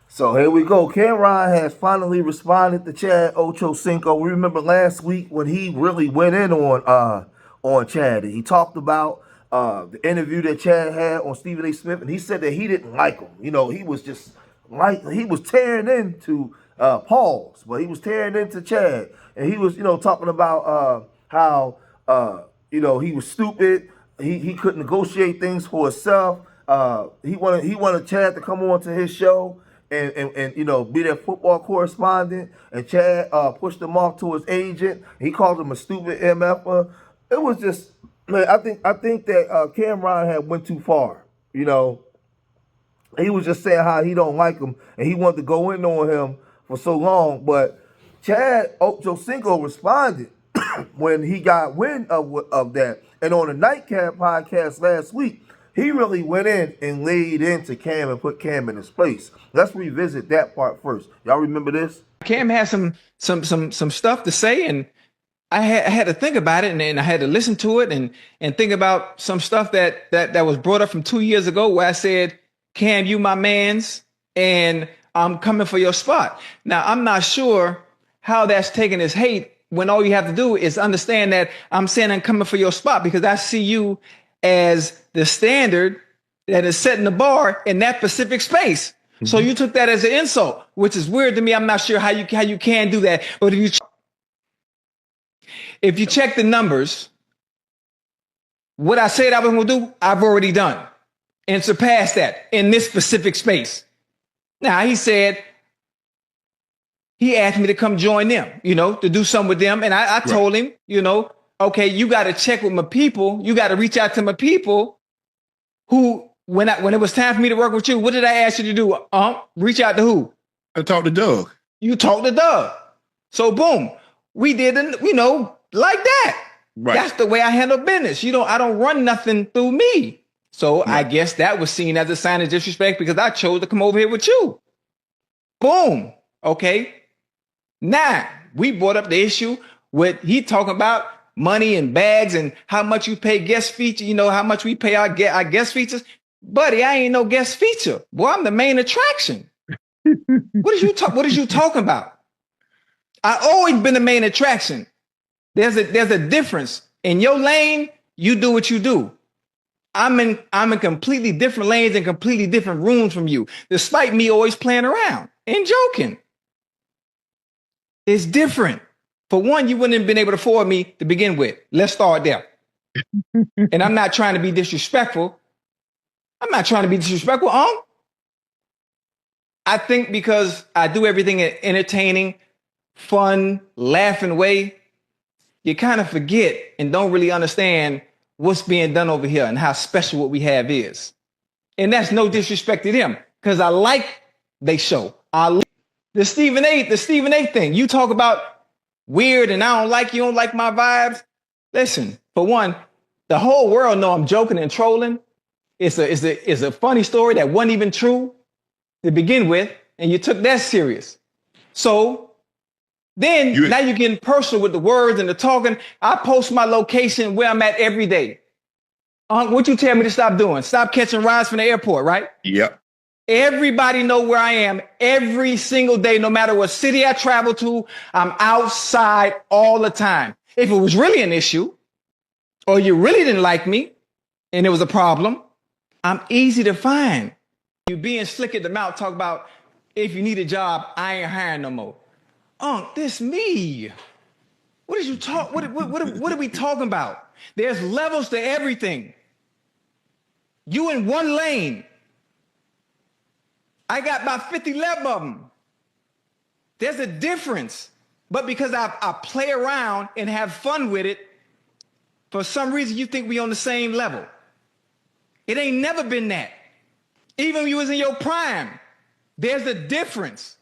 So here we go. Camron has finally responded to Chad Ochocinco. We remember last week when he really went in on Chad. He talked about the interview that Chad had on Stephen A. Smith, and he said that he didn't like him. You know, he was just like he was tearing into Pauls, but he was tearing into Chad, and he was talking about how he was stupid. He couldn't negotiate things for himself. He wanted Chad to come on to his show and be their football correspondent. And Chad pushed him off to his agent. He called him a stupid mf'er. It was just, man. I think that Camron had went too far. He was just saying how he don't like him and he wanted to go in on him for so long. But Chad Ochocinco responded when he got wind of that. And on the Nightcap podcast last week, he really went in and laid into Cam and put Cam in his place. Let's revisit that part first. Y'all remember this? Cam has some stuff to say, and I had to think about it, and I had to listen to it and think about some stuff that was brought up from 2 years ago, where I said, Cam, you my mans, and I'm coming for your spot. Now, I'm not sure how that's taken as hate when all you have to do is understand that I'm saying I'm coming for your spot because I see you as the standard that is setting the bar in that specific space. Mm-hmm. So you took that as an insult, which is weird to me. I'm not sure how you can do that. But if you check the numbers, what I said I was going to do, I've already done and surpassed that in this specific space. Now, he asked me to come join them, to do something with them. And I told him, okay, you got to check with my people. You got to reach out to my people who, when it was time for me to work with you, what did I ask you to do? Reach out to who? I talked to Doug. You talked to Doug. So boom, we did, like that. Right. That's the way I handle business. I don't run nothing through me. So I guess that was seen as a sign of disrespect because I chose to come over here with you. Boom. Okay. Now we brought up the issue with he talking about money and bags and how much you pay guest feature, how much we pay our guest features. Buddy, I ain't no guest feature. Boy, I'm the main attraction. What is you talking about? I always been the main attraction. There's a difference. In your lane, you do what you do. I'm in completely different lanes and completely different rooms from you, despite me always playing around and joking. It's different. For one, you wouldn't have been able to afford me to begin with. Let's start there. And I'm not trying to be disrespectful. I think because I do everything in an entertaining, fun, laughing way, you kind of forget and don't really understand what's being done over here and how special what we have is. And that's no disrespect to them because I like they show. The Stephen A thing. You talk about weird and I don't like you don't like my vibes. Listen, for one, the whole world know I'm joking and trolling. It's a funny story that wasn't even true to begin with, and you took that serious. So then now you're getting personal with the words and the talking. I post my location where I'm at every day. What you tell me to stop doing? Stop catching rides from the airport, right? Yep. Everybody know where I am every single day, no matter what city I travel to. I'm outside all the time. If it was really an issue or you really didn't like me and it was a problem, I'm easy to find. You being slick at the mouth, talk about if you need a job, I ain't hiring no more. This me. What is you talk? What are we talking about? There's levels to everything. You in one lane. I got about 50 left of them. There's a difference. But because I play around and have fun with it, for some reason you think we on the same level. It ain't never been that. Even when you was in your prime, there's a difference.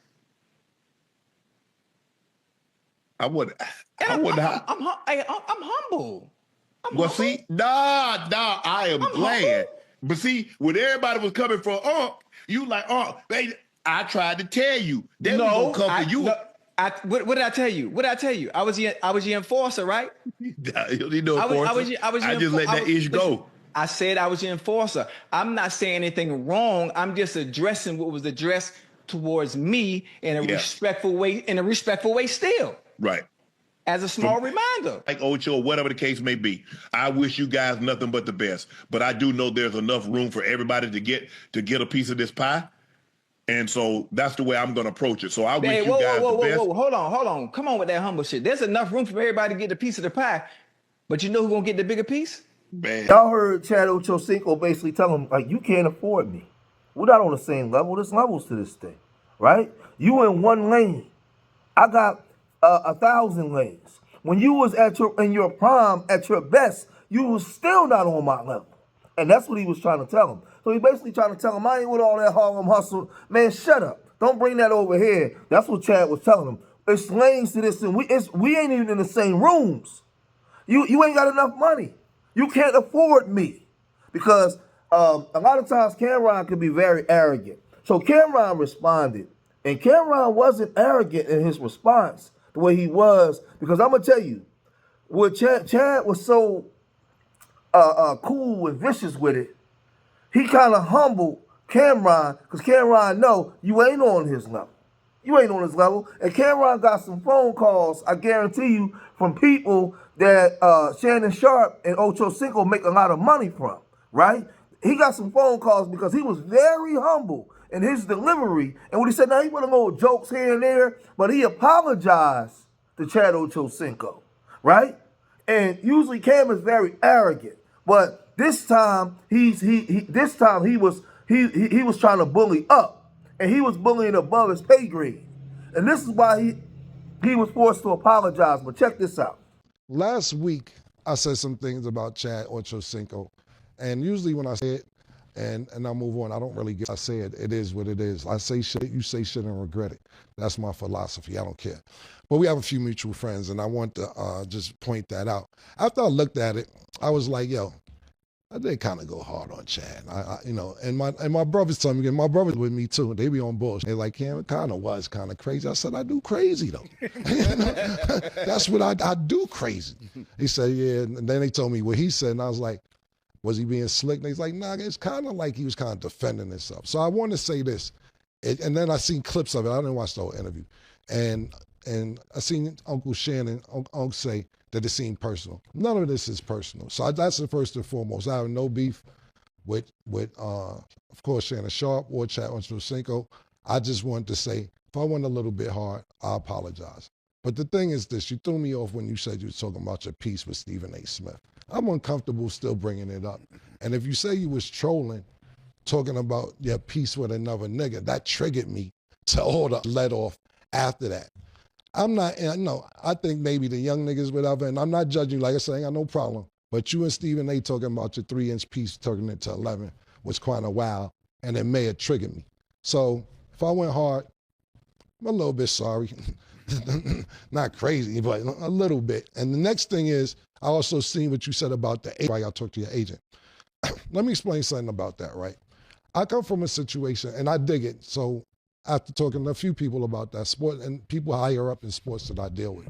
I'm humble. I am glad. But see, when everybody was coming from you like, baby, I tried to tell you. They no, was gonna come for you. No, what did I tell you? What did I tell you? I was your enforcer, right? I just let that ish go. I said I was your enforcer. I'm not saying anything wrong. I'm just addressing what was addressed towards me in a respectful way still. Right. As a small reminder. Like Ocho, whatever the case may be. I wish you guys nothing but the best. But I do know there's enough room for everybody to get a piece of this pie. And so that's the way I'm going to approach it. So I wish you guys the best. Whoa. Hold on. Come on with that humble shit. There's enough room for everybody to get a piece of the pie. But you know who's going to get the bigger piece? Man. Y'all heard Chad Ochocinco basically tell him, like, you can't afford me. We're not on the same level. There's levels to this thing, right? You in one lane. I got 1,000 lanes. When you was in your prime, at your best, you was still not on my level. And that's what he was trying to tell him. So he basically trying to tell him, I ain't with all that Harlem hustle. Man, shut up. Don't bring that over here. That's what Chad was telling him. It's lanes to this, and we ain't even in the same rooms. You ain't got enough money. You can't afford me. Because a lot of times Camron can be very arrogant. So Camron responded. And Camron wasn't arrogant in his response the way he was. Because I'm going to tell you, what Chad was so cool and vicious with it, he kind of humbled Camron, because Camron know you ain't on his level. You ain't on his level. And Camron got some phone calls, I guarantee you, from people that Shannon Sharp and Ochocino make a lot of money from, right? He got some phone calls because he was very humble in his delivery. And what he said, now he put a little jokes here and there, but he apologized to Chad Ochocino, right? And usually Cam is very arrogant, but this time he was trying to bully up, and he was bullying above his pay grade, and this is why he was forced to apologize. But check this out. Last week I said some things about Chad Ochocinco, and usually when I say it and I move on, I don't really get. I say it. It is what it is. I say shit. You say shit and regret it. That's my philosophy. I don't care. But we have a few mutual friends, and I want to just point that out. After I looked at it, I was like, yo, I did kind of go hard on Chad. And my brothers tell me, and my brothers with me too, they be on bullshit. They're like, Cam, it kind of was kind of crazy. I said, I do crazy though. That's what I do crazy. He said, yeah. And then they told me what he said, and I was like, was he being slick? And he's like, nah, it's kind of like he was kind of defending himself. So I want to say this. And then I seen clips of it. I didn't watch the whole interview. And I seen Uncle Shannon, Uncle say that it seemed personal. None of this is personal. So that's the first and foremost. I have no beef with of course, Shannon Sharp or Chad Ochocinco. I just wanted to say, if I went a little bit hard, I apologize. But the thing is this, you threw me off when you said you were talking about your piece with Stephen A. Smith. I'm uncomfortable still bringing it up. And if you say you was trolling, talking about your piece with another nigga, that triggered me to order let off after that. I'm not, I think maybe the young niggas, whatever, and I'm not judging, like I said, I ain't got no problem. But you and Stephen A. talking about your 3-inch piece, turning it to 11 was kind of wild, and it may have triggered me. So if I went hard, I'm a little bit sorry. Not crazy, but a little bit. And the next thing is, I also seen what you said about the agent. I talked to your agent. Let me explain something about that, right? I come from a situation, and I dig it. So after talking to a few people about that sport and people higher up in sports that I deal with,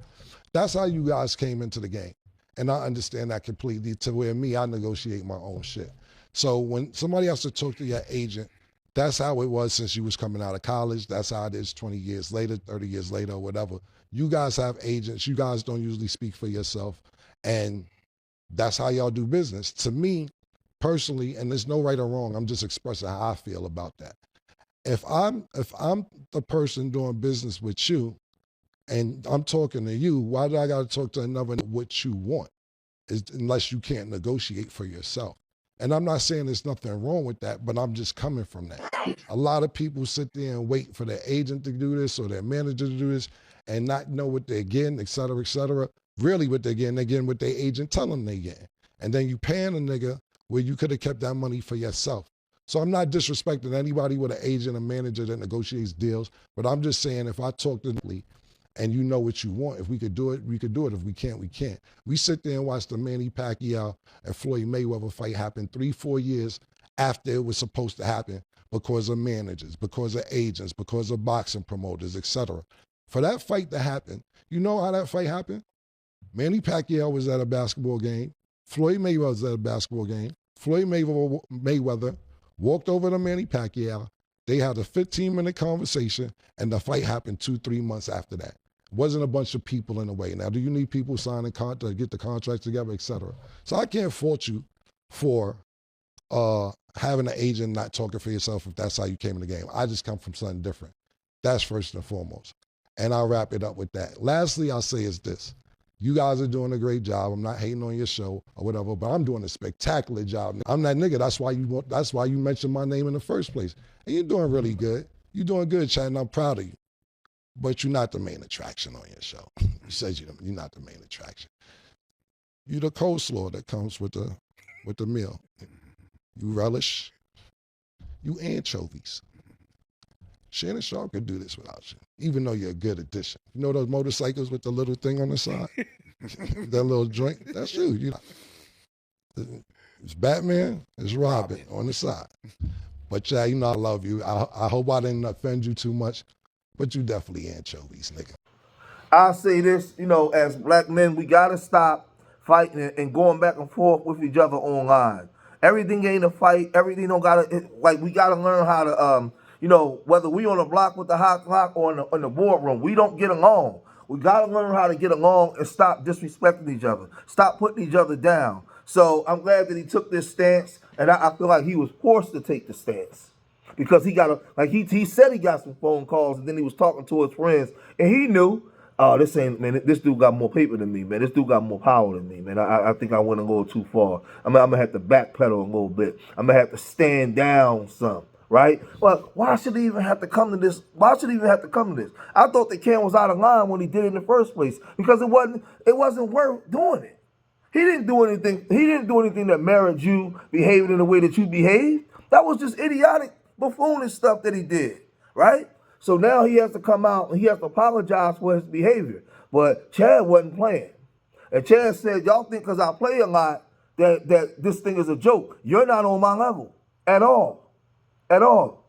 that's how you guys came into the game. And I understand that completely, to where I negotiate my own shit. So when somebody has to talk to your agent, that's how it was since you was coming out of college. That's how it is 20 years later, 30 years later, or whatever. You guys have agents. You guys don't usually speak for yourself. And that's how y'all do business. To me, personally, and there's no right or wrong, I'm just expressing how I feel about that. If I'm the person doing business with you and I'm talking to you, why do I got to talk to another what you want? Unless you can't negotiate for yourself. And I'm not saying there's nothing wrong with that, but I'm just coming from that. A lot of people sit there and wait for their agent to do this or their manager to do this and not know what they're getting, et cetera, et cetera. Really what they're getting what their agent tell them they getting. And then you paying a nigga where you could have kept that money for yourself. So I'm not disrespecting anybody with an agent or manager that negotiates deals, but I'm just saying if I talk to Lee and you know what you want, if we could do it, we could do it. If we can't, we can't. We sit there and watch the Manny Pacquiao and Floyd Mayweather fight happen 3-4 years after it was supposed to happen because of managers, because of agents, because of boxing promoters, etc. For that fight to happen, you know how that fight happened? Manny Pacquiao was at a basketball game. Floyd Mayweather was at a basketball game. Floyd Mayweather walked over to Manny Pacquiao, They had a 15-minute conversation, and the fight happened 2-3 months after that. It wasn't a bunch of people in the way. Now, do you need people signing to get the contracts together, etc.? So I can't fault you for having an agent not talking for yourself if that's how you came in the game. I just come from something different. That's first and foremost. And I'll wrap it up with that. Lastly, I'll say is this. You guys are doing a great job. I'm not hating on your show or whatever, but I'm doing a spectacular job. I'm that nigga. That's why you mentioned my name in the first place. And you're doing really good. You're doing good, Chad, and I'm proud of you. But you're not the main attraction on your show. You said you're not the main attraction. You're the coleslaw that comes with the meal. You relish. You anchovies. Shannon Sharp could do this without you, even though you're a good addition. You know those motorcycles with the little thing on the side? That little drink? That's you. It's Batman, it's Robin on the side. But yeah, you know I love you. I hope I didn't offend you too much, but you definitely anchovies, nigga. I'll say this, as black men, we got to stop fighting and going back and forth with each other online. Everything ain't a fight. Everything don't got to, we got to learn how to, whether we on the block with the hot clock or in the boardroom, we don't get along. We got to learn how to get along and stop disrespecting each other. Stop putting each other down. So I'm glad that he took this stance, and I feel like he was forced to take the stance. Because he said he got some phone calls, and then he was talking to his friends, and he knew, this dude got more paper than me, man. This dude got more power than me, man. I think I went a little too far. I'm gonna have to backpedal a little bit. I'm gonna have to stand down some, right? Well, why should he even have to come to this? Why should he even have to come to this? I thought the Cam was out of line when he did it in the first place because it wasn't worth doing it. He didn't do anything. He didn't do anything that merits you behaving in the way that you behaved. That was just idiotic, buffoonish stuff that he did, right? So now he has to come out and he has to apologize for his behavior. But Chad wasn't playing. And Chad said, y'all think because I play a lot that this thing is a joke. You're not on my level at all. At all.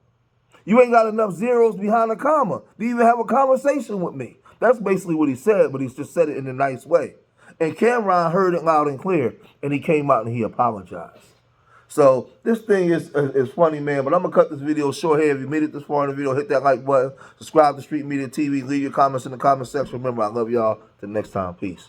You ain't got enough zeros behind a comma to even have a conversation with me. That's basically what he said, but he's just said it in a nice way. And Camron heard it loud and clear, and he came out and he apologized. So this thing is funny, man, but I'm going to cut this video short here. If you made it this far in the video, hit that like button, subscribe to Street Media TV, leave your comments in the comment section. Remember, I love y'all. Till next time, peace.